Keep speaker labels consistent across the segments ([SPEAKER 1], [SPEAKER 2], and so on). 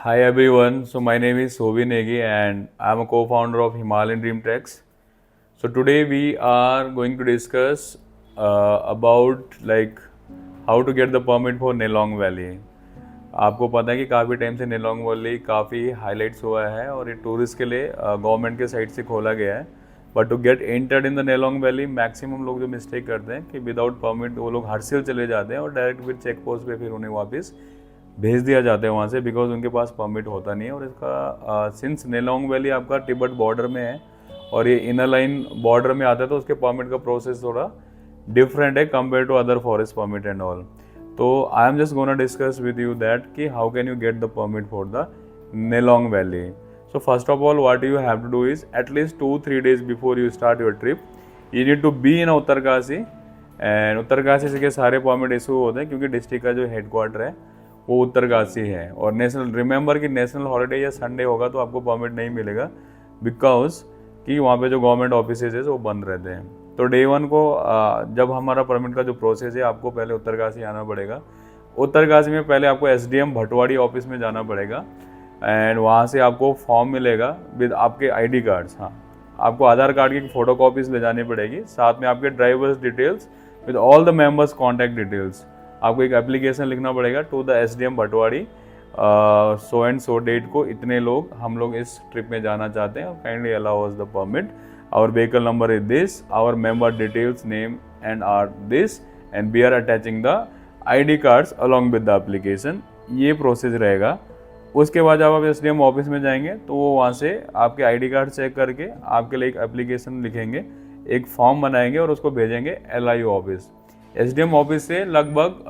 [SPEAKER 1] Hi everyone, so my name is Sovi Negi and I'm a co-founder of Himalayan Dream Treks. So today we are going to discuss about like how to get the permit for Nelong Valley. आपको पता है कि काफ़ी time से Nelong valley काफ़ी highlights हुआ है और ये टूरिस्ट के लिए गवर्नमेंट के साइड से खोला गया है। But to get entered in the Nelong valley maximum लोग जो मिस्टेक करते हैं कि विदाउट परमिट वो लोग हरसिल चले जाते हैं और डायरेक्ट फिर चेक पोस्ट पे फिर उन्हें वापस भेज दिया जाता है वहाँ से, बिकॉज उनके पास परमिट होता नहीं है। और इसका सिंस नेलोंग वैली आपका तिब्बत बॉर्डर में है और ये इनर लाइन बॉर्डर में आता है, तो उसके परमिट का प्रोसेस थोड़ा डिफरेंट है compare to other forest permit and all. तो I am just gonna discuss with you that कि how can you get the permit for the Nelong valley. So first of all what you have to do is at least 2-3 days before you start your trip you need to be in Uttarkashi. And Uttarkashi से के सारे permit issue होते हैं क्योंकि district का जो headquarter है वो उत्तरकाशी है। और नेशनल रिमेंबर कि नेशनल हॉलीडे या संडे होगा तो आपको परमिट नहीं मिलेगा, बिकॉज कि वहाँ पे जो गवर्नमेंट ऑफिसेज है वो बंद रहते हैं। तो डे 1 को जब हमारा परमिट का जो प्रोसेस है आपको पहले उत्तरकाशी आना पड़ेगा। उत्तरकाशी में पहले आपको एसडीएम भटवाड़ी ऑफिस में जाना पड़ेगा एंड वहाँ से आपको फॉर्म मिलेगा विद आपके आईडी कार्ड्स। हाँ, आपको आधार कार्ड की फ़ोटो कॉपीज़ ले जानी पड़ेगी, साथ में आपके drivers details with all the members contact details. आपको एक एप्लीकेशन लिखना पड़ेगा to the SDM Bhatwari, so and so date को इतने लोग हम लोग इस ट्रिप में जाना चाहते हैं, kindly allow us the permit. Our vehicle number is this, our member details name and are this, and we are attaching the ID cards along with the application। ये प्रोसेस रहेगा। उसके बाद जब आप एसडीएम ऑफिस में जाएंगे तो वो वहाँ से आपके आईडी कार्ड चेक करके आपके लिए एक एप्लीकेशन लिखेंगे, एक फॉर्म बनाएंगे और उसको भेजेंगे एलआईओ ऑफिस। एसडीएम ऑफिस से लगभग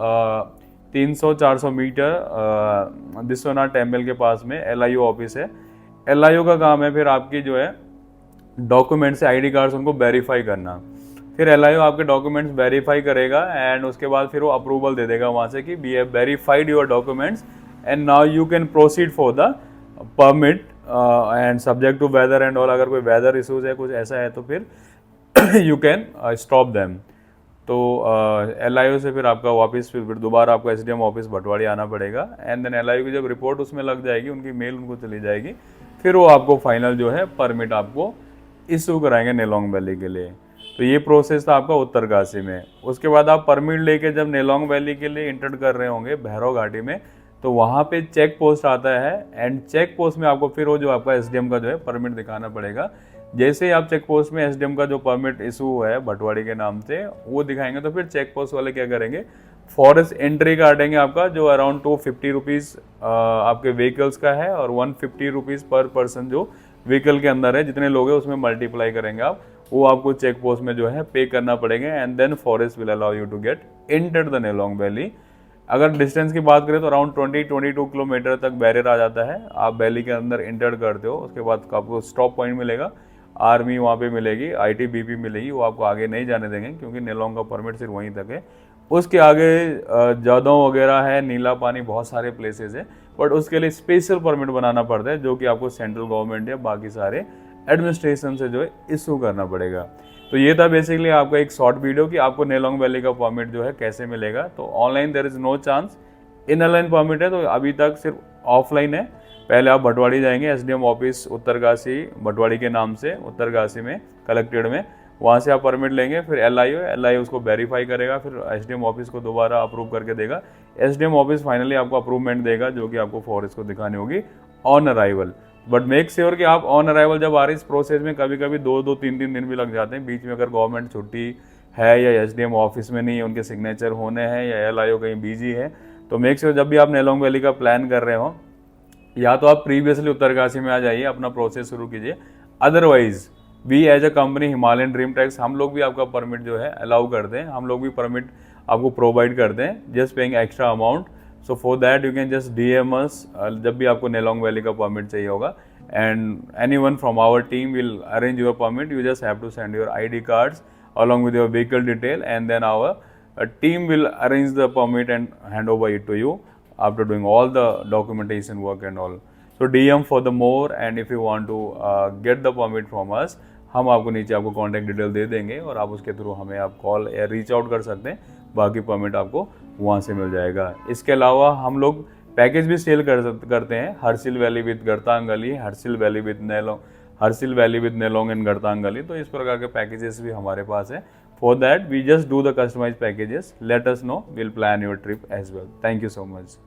[SPEAKER 1] 300-400 मीटर विश्वनाथ टेम्पल के पास में एलआईओ ऑफिस है। एलआईओ का काम है फिर आपकी जो है डॉक्यूमेंट से आईडी कार्ड्स उनको वेरीफाई करना। फिर एलआईओ आपके डॉक्यूमेंट्स वेरीफाई करेगा एंड उसके बाद फिर वो अप्रूवल दे देगा वहाँ से कि we have verified your documents and now you can proceed for the permit and subject to weather and all. अगर कोई वेदर इशूज है कुछ ऐसा है तो फिर यू कैन स्टॉप देम। तो एलआईओ से फिर आपका वापस फिर दोबारा आपको एसडीएम ऑफिस भटवाड़ी आना पड़ेगा एंड देन एलआईओ की जब रिपोर्ट उसमें लग जाएगी, उनकी मेल उनको चली जाएगी, फिर वो आपको फाइनल जो है परमिट आपको इशू कराएंगे नेलोंग वैली के लिए। तो ये प्रोसेस था आपका उत्तरकाशी में। उसके बाद आप परमिट लेके जब नेलोंग वैली के लिए इंटर कर रहे होंगे भैरव घाटी में, तो वहाँ पे चेक पोस्ट आता है एंड चेक पोस्ट में आपको फिर वो जो आपका एसडीएम का जो है परमिट दिखाना पड़ेगा। जैसे ही आप चेक पोस्ट में एसडीएम का जो परमिट इशू है भटवाड़ी के नाम से वो दिखाएंगे तो फिर चेक पोस्ट वाले क्या करेंगे, फॉरेस्ट एंट्री काटेंगे आपका जो अराउंड 250 रुपीज़ आपके व्हीकल्स का है और 150 रुपीज़ पर पर्सन जो व्हीकल के अंदर है, जितने लोग हैं उसमें मल्टीप्लाई करेंगे आप, वो आपको चेक पोस्ट में जो है पे करना पड़ेगा and then forest will allow you to get enter the Nelong valley. अगर डिस्टेंस की बात करें तो अराउंड 20-22 किलोमीटर तक बैरियर आ जाता है। आप वैली के अंदर एंटर करते हो, उसके बाद आपको स्टॉप पॉइंट मिलेगा, आर्मी वहाँ पे मिलेगी, आईटीबीपी मिलेगी, वो आपको आगे नहीं जाने देंगे क्योंकि नेलोंग का परमिट सिर्फ वहीं तक है। उसके आगे जादव वगैरह है, नीला पानी, बहुत सारे प्लेसेस है, बट उसके लिए स्पेशल परमिट बनाना पड़ता है जो कि आपको सेंट्रल गवर्नमेंट या बाकी सारे एडमिनिस्ट्रेशन से जो है इशू करना पड़ेगा। तो ये था बेसिकली आपका एक शॉर्ट वीडियो कि आपको नेलोंग वैली का परमिट जो है कैसे मिलेगा। तो online there is no chance, inner line permit है तो अभी तक सिर्फ ऑफलाइन है। पहले आप भटवाड़ी जाएंगे, एसडीएम ऑफिस उत्तरकाशी भटवाड़ी के नाम से उत्तरकाशी में कलेक्टेड में, वहाँ से आप परमिट लेंगे, फिर एलआईओ उसको वेरीफाई करेगा, फिर एसडीएम ऑफिस को दोबारा अप्रूव करके देगा। एसडीएम ऑफिस फाइनली आपको अप्रूवमेंट देगा जो कि आपको फॉरेस्ट को दिखानी होगी on arrival. But make sure कि आप ऑन अराइवल जब आ रही इस प्रोसेस में कभी कभी 2-2, 3-3 दिन भी लग जाते हैं। बीच में अगर गवर्नमेंट छुट्टी है या एसडीएम ऑफिस में नहीं है, उनके सिग्नेचर होने हैं या एलआईओ कहीं बिजी है, तो मेक श्योर जब भी आप नेलोंग वैली का प्लान कर रहे हो या तो आप प्रीवियसली उत्तरकाशी में आ जाइए, अपना प्रोसेस शुरू कीजिए। Otherwise we as a company Himalayan dream treks हम लोग भी आपका परमिट जो है अलाउ करते हैं, हम लोग भी परमिट आपको प्रोवाइड करते हैं just paying extra amount. So for that you can just DM us जब भी आपको नेलोंग वैली का परमिट चाहिए होगा and anyone from our team will arrange your permit. You just have to send your ID cards along with your vehicle detail and then our team will arrange the permit and hand over it to you after doing all the documentation work and all. So DM for the more and if you want to get the permit from us, हम आपको नीचे आपको contact detail दे देंगे और आप उसके through हमें आप कॉल या रीच आउट कर सकते हैं, बाकी परमिट आपको वहाँ से मिल जाएगा। इसके अलावा हम लोग पैकेज भी सेल करते हैं, Harsil valley with Gartang Gali, Harsil valley with Nelong and Gartang Gali. तो इस प्रकार के पैकेजेस भी हमारे पास है। For that we just do the customise packages, let us know, will plan your trip as well. Thank you so much.